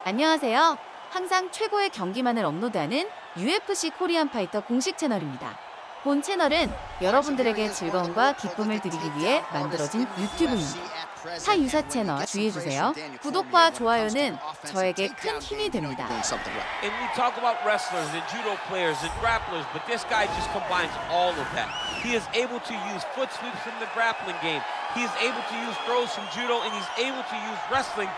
안녕하세요. 항상 최고의 경기만을 업로드하는 UFC 코리안파이터 공식 채널입니다. 본 채널은 여러분들에게 즐거움과 기쁨을 드리기 위해 만들어진 유튜브입니다. 타 유사 채널 주의해주세요. 구독과 좋아요는 저에게 큰 힘이 됩니다. And we talk about wrestlers and judo players and grapplers, but this guy just combines all of that. He is able to use foot sweeps from the grappling game. He is able to use throws from judo, and he's able to use wrestling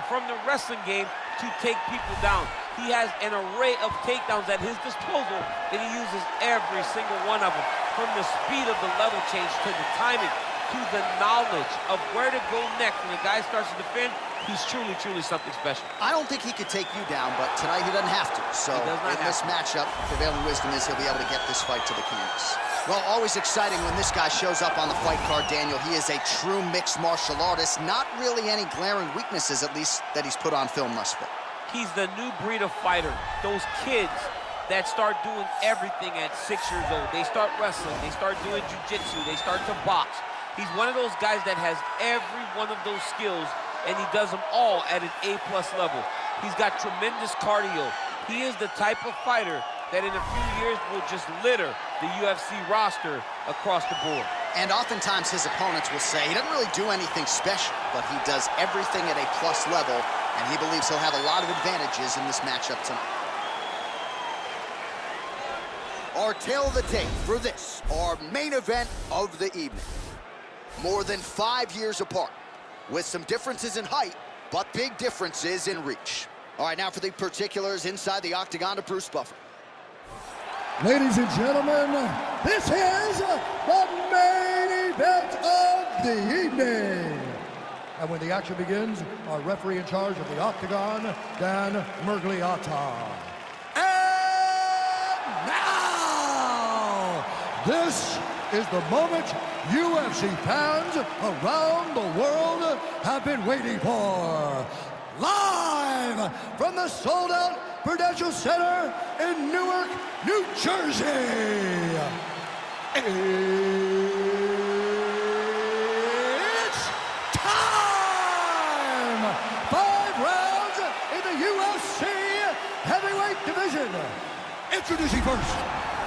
from the wrestling game to take people down. He has an array of takedowns at his disposal, and he uses every single one of them, from the speed of the level change to the timing to the knowledge of where to go next. When a guy starts to defend, he's truly, truly something special. I don't think he could take you down, but tonight he doesn't have to. So in this matchup, prevailing wisdom is he'll be able to get this fight to the canvas. Well, always exciting when this guy shows up on the fight card, Daniel. He is a true mixed martial artist. Not really any glaring weaknesses, at least, that he's put on film thus far. He's the new breed of fighter. Those kids that start doing everything at 6 years old. They start wrestling, they start doing jiu-jitsu, they start to box. He's one of those guys that has every one of those skills, and he does them all at an A+ level. He's got tremendous cardio. He is the type of fighter that in a few years will just litter the UFC roster across the board. And oftentimes his opponents will say he doesn't really do anything special, but he does everything at A+ level, and he believes he'll have a lot of advantages in this matchup tonight. Our tale of the tape for this, our main event of the evening. More than 5 years apart, with some differences in height, but big differences in reach. All right, now for the particulars inside the octagon to Bruce Buffer. Ladies and gentlemen, this is the main event of the evening. And when the action begins, our referee in charge of the octagon, Dan Mergliata. And now, this is the moment UFC fans around the world have been waiting for. Live from the sold-out Prudential Center in Newark, New Jersey. It's time! 5 rounds in the UFC heavyweight division. Introducing first,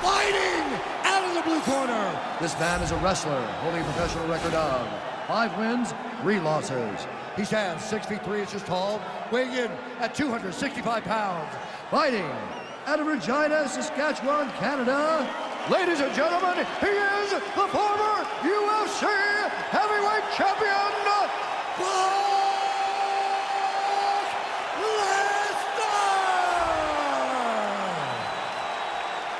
fighting out of the blue corner. This man is a wrestler holding a professional record of 5 wins, 3 losses. He stands 6 feet 3 inches tall, weighing in at 265 pounds. Fighting out of Regina, Saskatchewan, Canada. Ladies and gentlemen, he is the former UFC heavyweight champion, Brock Lesnar!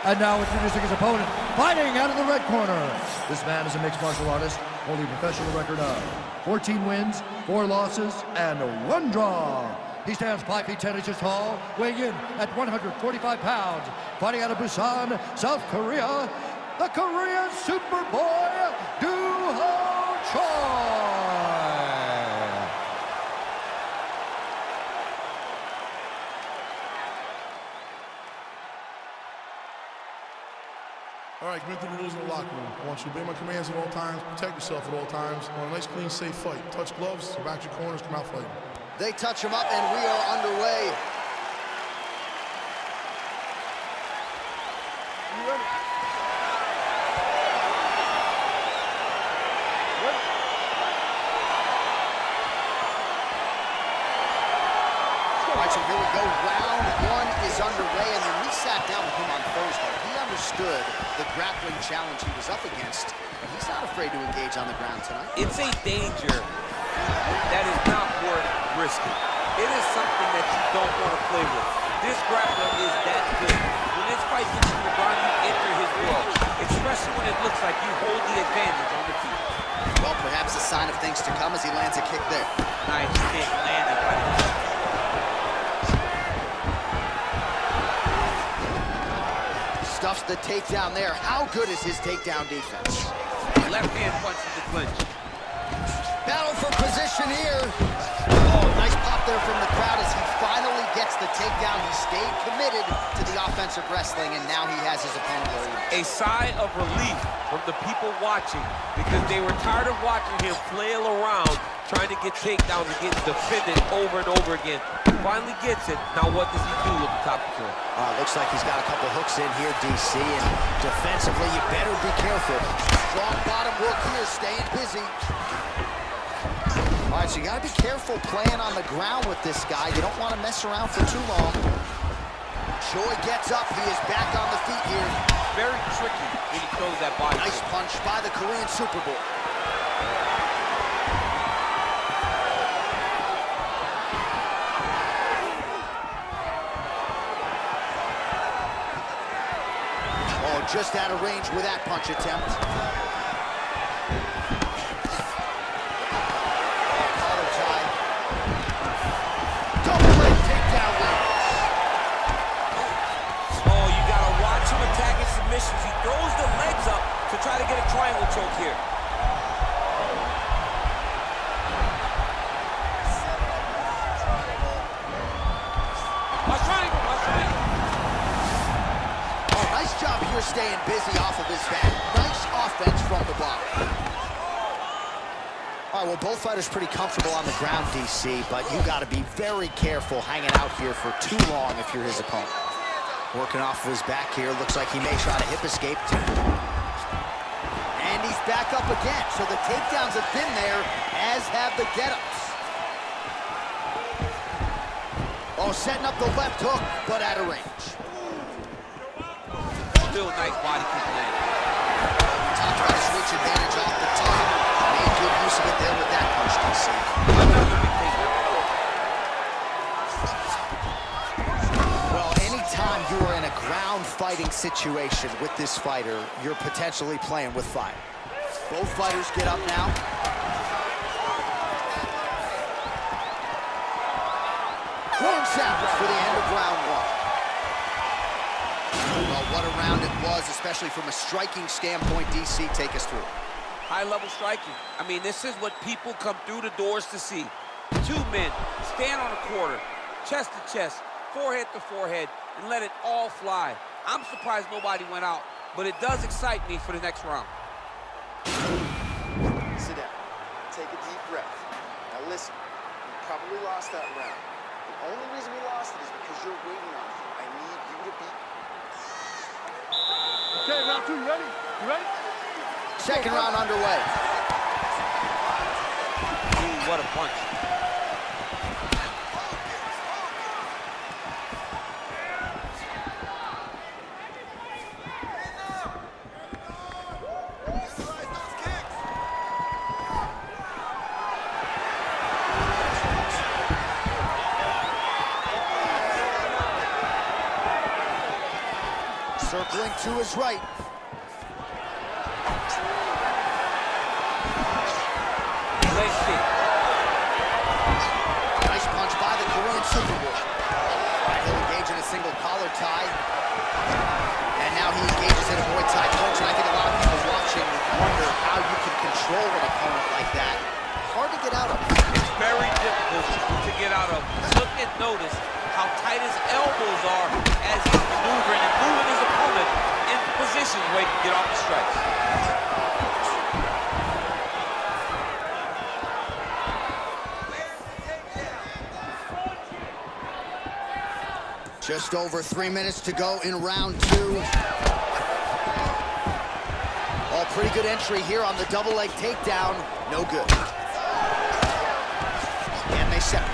And now introducing his opponent, fighting out of the red corner. This man is a mixed martial artist, holding a professional record of 14 wins, 4 losses, and 1 draw. He stands 5 feet 10 inches tall, weighing in at 145 pounds. Fighting out of Busan, South Korea, the Korean Superboy, Do-Ho Choi. All right, commit to the rules in the locker room. I want you to obey my commands at all times, protect yourself at all times. I want a nice, clean, safe fight. Touch gloves, back your corners, come out fighting. They touch him up, and we are underway. You ready? All right, so here we go. Round 1 is underway, and when we sat down with him on Thursday, he understood the grappling challenge he was up against, and he's not afraid to engage on the ground tonight. It's a danger that is not worth risking. It is something that you don't want to play with. This grappler is that good. When this fight gets to the ground, you enter his world, especially when it looks like you hold the advantage on the feet. Well, perhaps a sign of things to come as he lands a kick there. Nice kick landed by the Stuffs the takedown there. How good is his takedown defense? left hand punch to the clinch. Battle for position here. Oh, nice pop there from the crowd as he finally gets the takedown. He stayed committed to the offensive wrestling, and now he has his opponent where he wants. A sigh of relief from the people watching because they were tired of watching him flail around trying to get takedowns and get defended over and over again. finally gets it. Now what does he do with the top control? Looks like he's got a couple hooks in here, DC, and defensively, you better be careful. Strong bottom work here, staying busy. All right, so you got to be careful playing on the ground with this guy. You don't want to mess around for too long. Choi gets up. He is back on the feet here. Very tricky when he throws that body. Nice punch by the Korean Super Bowl. Oh, just out of range with that punch attempt. Collar tie. Double leg takedown lands. Oh, you gotta watch him attacking submissions. He throws the legs up to try to get a triangle choke here. My triangle, my triangle. Oh, nice job here staying busy off of his back. Nice offense from the bottom. All right, well, both fighters pretty comfortable on the ground, DC, but you got to be very careful hanging out here for too long if you're his opponent. Working off of his back here. Looks like he may try to hip escape. And he's back up again. So the takedowns have been there, as have the get-ups. Oh, setting up the left hook, but out of range. Still nice body kick land. Talked about his reach advantage off the top. Made good use of it there with that punch, DC. Another big takedown. Well, anytime you are in a ground fighting situation with this fighter, you're potentially playing with fire. Both fighters get up now. Throwing salvage for the end of round one. Well, what a round it was, especially from a striking standpoint. DC, take us through. High-level striking. I mean, this is what people come through the doors to see. Two men stand on a quarter, chest to chest, forehead to forehead, and let it all fly. I'm surprised nobody went out, but it does excite me for the next round. Sit down. Take a deep breath. Now listen, you probably lost that round. The only reason we lost it is because you're waiting on it. I need you to be... Okay, round two, you ready? You ready? Second round underway. Ooh, what a punch. Circling to his right. Leg kick. Nice punch by the Korean Super Bowl. He'll engage in a single collar tie. And now he engages in a Muay Thai punch. And I think a lot of people watching wonder how you can control an opponent like that. Hard to get out of. It's very difficult to get out of. Look and notice how tight his elbows are as he's maneuvering and moving his opponent into positions where he can get off the strikes. Just over 3 minutes to go in round two. Oh, pretty good entry here on the double leg takedown. No good. And they separate.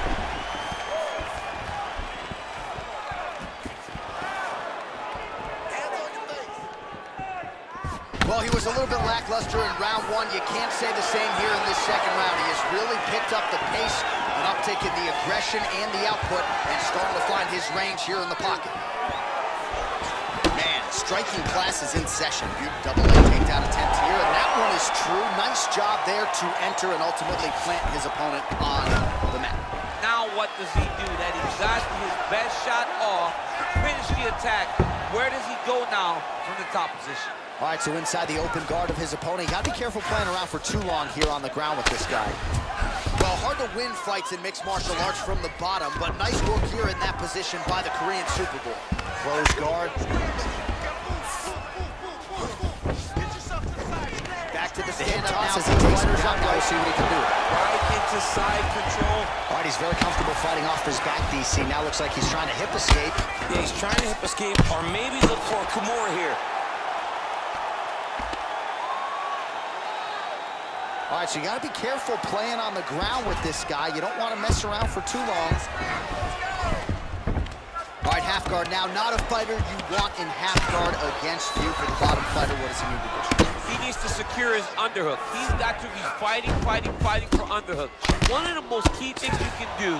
Well, he was a little bit lackluster in round one. You can't say the same here in this second round. He has really picked up the pace, an uptick in the aggression and the output, and starting to find his range here in the pocket. Man, striking class is in session. Double leg takedown attempt here, and that one is true. Nice job there to enter and ultimately plant his opponent on the mat. Now what does he do? That he got his best shot off, finish the attack. Where does he go now from the top position? All right, so inside the open guard of his opponent. You gotta be careful playing around for too long here on the ground with this guy. Well, hard to win fights in mixed martial arts from the bottom, but nice work here in that position by the Korean Super Bowl. Close guard. Back back to the stand-up now. Fighters up now. We'll see what he can do. Right into side control. All right, he's very comfortable fighting off his back, DC. Now looks like he's trying to hip escape. Yeah, he's trying to hip escape or maybe look for a Kimura here. All right, so you got to be careful playing on the ground with this guy. You don't want to mess around for too long. All right, half guard now. Not a fighter you want in half guard against you. For the bottom fighter, what does he need to do? He needs to secure his underhook. He's got to be fighting for underhook. One of the most key things you can do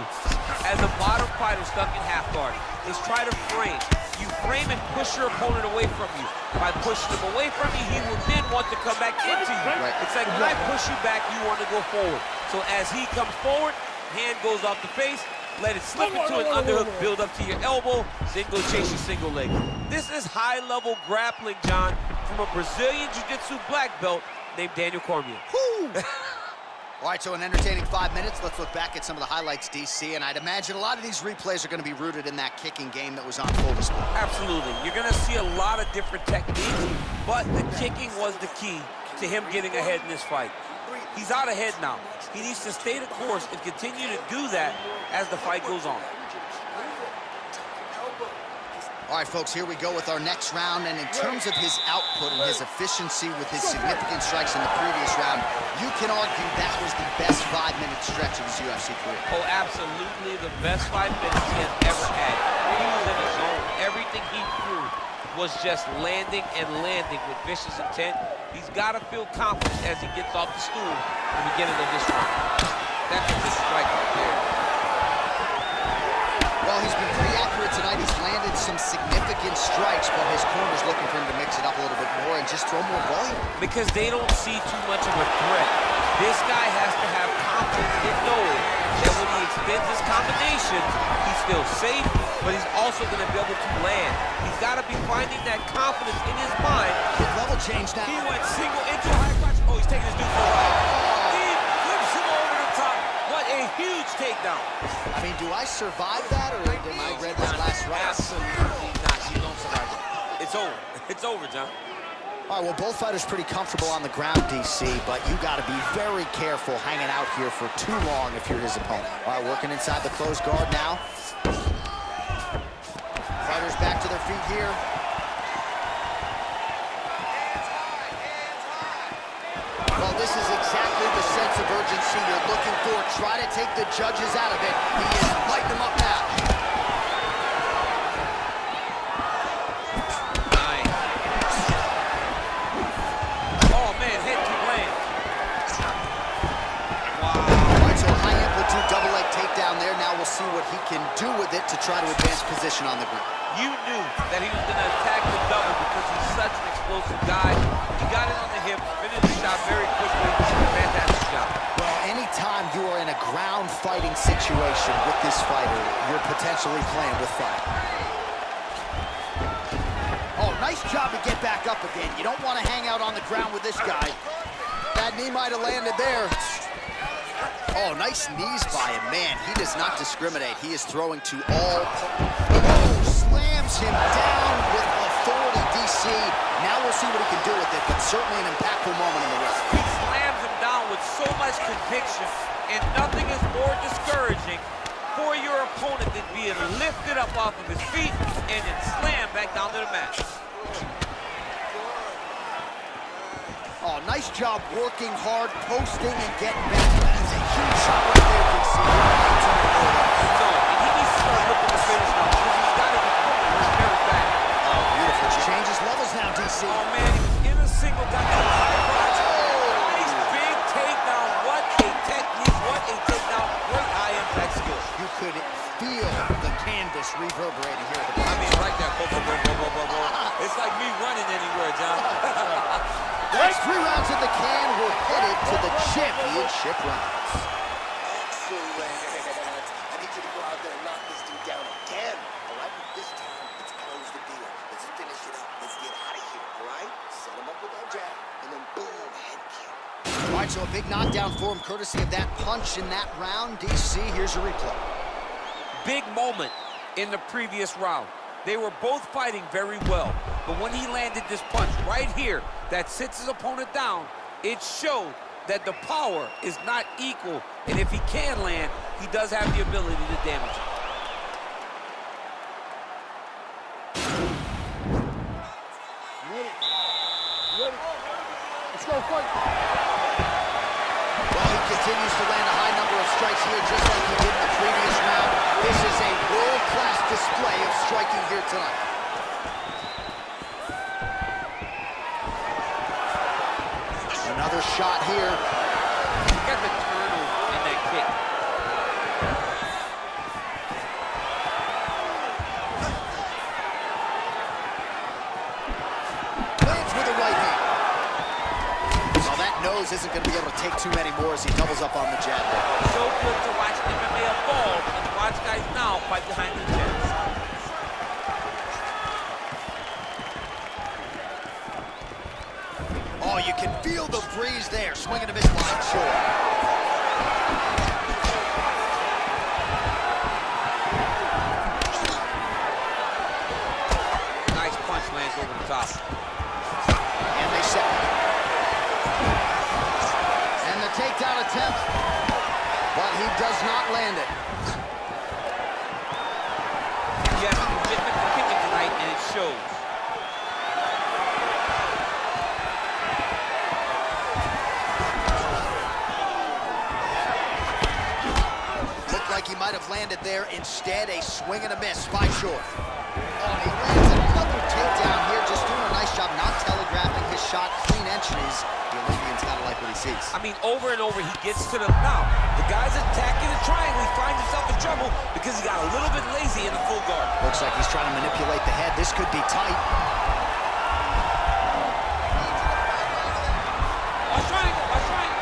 as a bottom fighter stuck in half guard is try to frame. You frame and push your opponent away from you. By pushing him away from you, he will then want to come back into you. Right. It's like when I push you back, you want to go forward. So as he comes forward, hand goes off the face, let it slip into an underhook, build up to your elbow, then go chase your single leg. This is high-level grappling, John, from a Brazilian Jiu-Jitsu black belt named Daniel Cormier. All right, so an entertaining 5 minutes. Let's look back at some of the highlights, DC, and I'd imagine a lot of these replays are going to be rooted in that kicking game that was on full display. Absolutely. You're going to see a lot of different techniques, but the kicking was the key to him getting ahead in this fight. He's out ahead now. He needs to stay the course and continue to do that as the fight goes on. All right, folks, here we go with our next round, and in terms of his output and his efficiency with his significant strikes in the previous round, you can argue that was the best 5-minute stretch of his UFC career. Oh, absolutely the best 5 minutes he has ever had. He was in his zone. Everything he threw was just landing and landing with vicious intent. He's got to feel confident as he gets off the stool in the beginning of this round. That's a good strike right there. Well, he's been pretty accurate tonight. He's landed some significant strikes, but his corner's looking for him to mix it up a little bit more and just throw more volume. Because they don't see too much of a threat. This guy has to have confidence in knowing that when he extends his combinations, he's still safe, but he's also going to be able to land. He's got to be finding that confidence in his mind. Big level change now. He went single into a high crotch. Oh, he's taking his dude for a ride. He flips him over the top. What a huge takedown. I mean, do I survive that, or am I read this last round? Absolutely not. You don't survive it. It's over. It's over, John. All right, well, both fighters pretty comfortable on the ground, DC, but you got to be very careful hanging out here for too long if you're his opponent. All right, working inside the closed guard now. Fighters back to their feet here. Well, this is exactly the sense of urgency you're looking for. Try to take the judges out of it. He is lighting them up now. We'll see what he can do with it to try to advance position on the ground. You knew that he was going to attack the double because he's such an explosive guy. He got it on the hip, finished the shot very quickly. Fantastic job. Well, anytime you are in a ground fighting situation with this fighter, you're potentially playing with fire. Oh, nice job to get back up again. You don't want to hang out on the ground with this guy. That knee might have landed there. Oh, nice knees by him. Man, he does not discriminate. He is throwing to all. Oh, slams him down with authority, DC. Now we'll see what he can do with it, but certainly an impactful moment in the ring. He slams him down with so much conviction, and nothing is more discouraging for your opponent than being lifted up off of his feet and then slammed back down to the mat. Oh, nice job working hard, posting, and getting back. That's a huge shot right there, DC. So, and he needs to start looking to finish now because he's got to be putting his very back. Oh, beautiful. Changes levels now, DC. Oh, man, he was in a single, got that high crotch. Nice big takedown. What a technique. What a takedown. Great high impact skill. You could feel the canvas reverberating here at the I mean, right there. It's like me running anywhere, John. There's 3 rounds in the can. We're headed to the championship rounds. Excellent. I need you to go out there and knock this dude down again. All right? This time, let's close the deal. Let's finish it up. Let's get out of here. All right? Set him up with that jab, and then boom, head kick. All right, so a big knockdown for him, courtesy of that punch in that round. DC, here's a replay. Big moment in the previous round. They were both fighting very well, but when he landed this punch right here that sits his opponent down, it showed that the power is not equal, and if he can land, he does have the ability to damage it. Let's go, fight. Well, he continues to land a high number of strikes here, just like he did in the previous round. This is a world-class display of striking here tonight. Another shot here. Look at the turnover in that kick. Lands with a right hand. Well, that nose isn't going to be able to take too many more as he doubles up on the jab there. So good to watch MMA evolve and watch guys now fight behind the jabs. Oh, you can feel the breeze there. Swinging a miss line short. Nice punch lands over the top. And they separate. And the takedown attempt, but he does not land it. He has commitment to kicking tonight, and it shows. Like he might have landed there. Instead, a swing and a miss by short. Oh, he lands another takedown here, just doing a nice job not telegraphing his shot. Clean entries. The Olympian's gotta like what he sees. I mean, over and over, he gets to the now. The guy's attacking the triangle. He finds himself in trouble because he got a little bit lazy in the full guard. Looks like he's trying to manipulate the head. This could be tight. Watch triangle, watch triangle.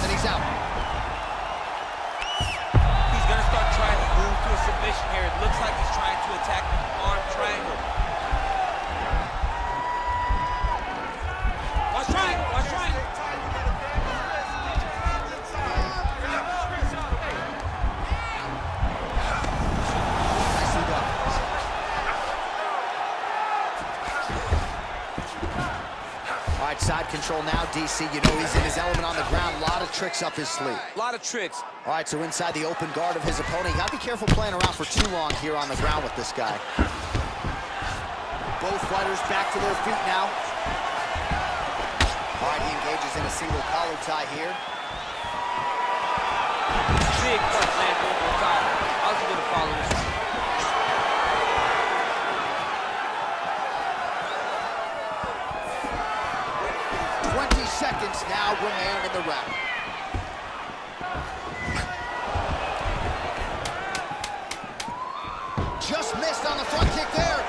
And he's out. He's gonna start trying to move to a submission here. It looks like he's trying to attack the arm triangle. Watch triangle, watch triangle. Nicely done. All right, side control now, DC. You know he's in his element on the ground. A lot of tricks up his sleeve. A lot of tricks. All right, so inside the open guard of his opponent. You gotta be careful playing around for too long here on the ground with this guy. Both fighters back to their feet now. All right, he engages in a single collar tie here. Big punch lands over the top. I was gonna follow this. 20 seconds now remain in the round. Just missed on the front kick there.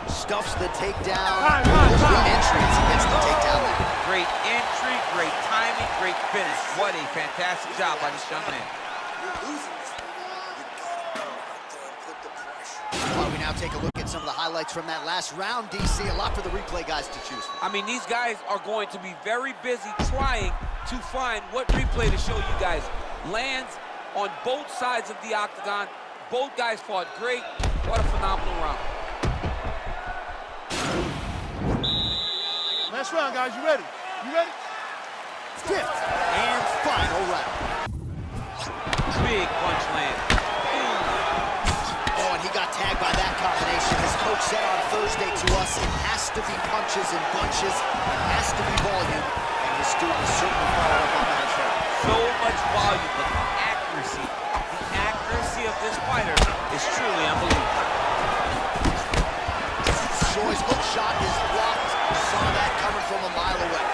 Stuffs the takedown. Great entry as he gets the takedown there. Great entry, great timing, great finish. What a fantastic job by this young man. Well, we now take a look at some of the highlights from that last round, DC. A lot for the replay guys to choose from. I mean, these guys are going to be very busy trying to find what replay to show you guys. Lands on both sides of the octagon. Both guys fought great. What a phenomenal round. Last round, guys. You ready? You ready? Fifth and final round. Big punch land. Oh, and he got tagged by that combination. His coach said on Thursday to us, it has to be punches and bunches. It has to be volume. And his students certainly followed up on that as well. So much volume, but the accuracy of this fighter is truly unbelievable. Shoy's hook shot is blocked. Saw that coming from a mile away.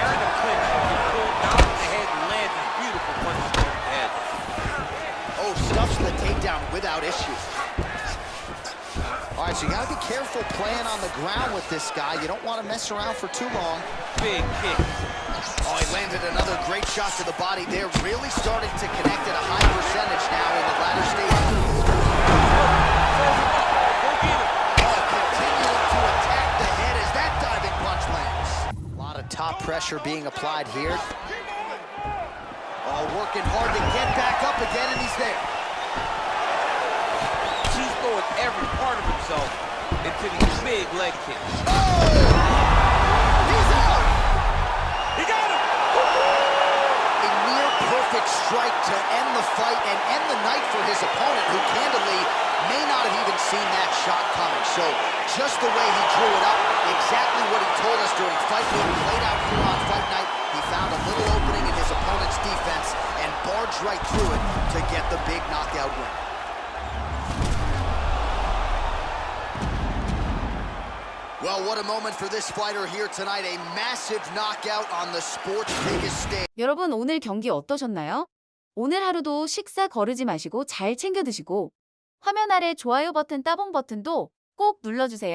Aaron the clinch, he pulled down the head and landed beautiful punches over the head. Oh, stuffs the takedown without issue. All right, so you gotta be careful playing on the ground with this guy. You don't want to mess around for too long. Big kick. Oh, he landed another great shot to the body there. Really starting to connect at a high percentage now in the latter stages. Oh, continuing to attack the head as that diving punch lands. A lot of top pressure being applied here. Oh, working hard to get back up again, and he's there. He's throwing every part of himself into these big big leg kick. He's out! He got him! A near perfect strike to end the fight and end the night for his opponent, who candidly may not have even seen that shot coming. So just the way he drew it up, exactly what he told us during fight week, played out here on fight night. He found a little opening in his opponent's defense and barged right through it to get the big knockout win. Well, what a moment for this fighter here tonight. A massive knockout on the sport's biggest stage. 여러분 오늘 경기 어떠셨나요? 오늘 하루도 식사 거르지 마시고 잘 챙겨 드시고 화면 아래 좋아요 버튼 따봉 버튼도 꼭 눌러주세요.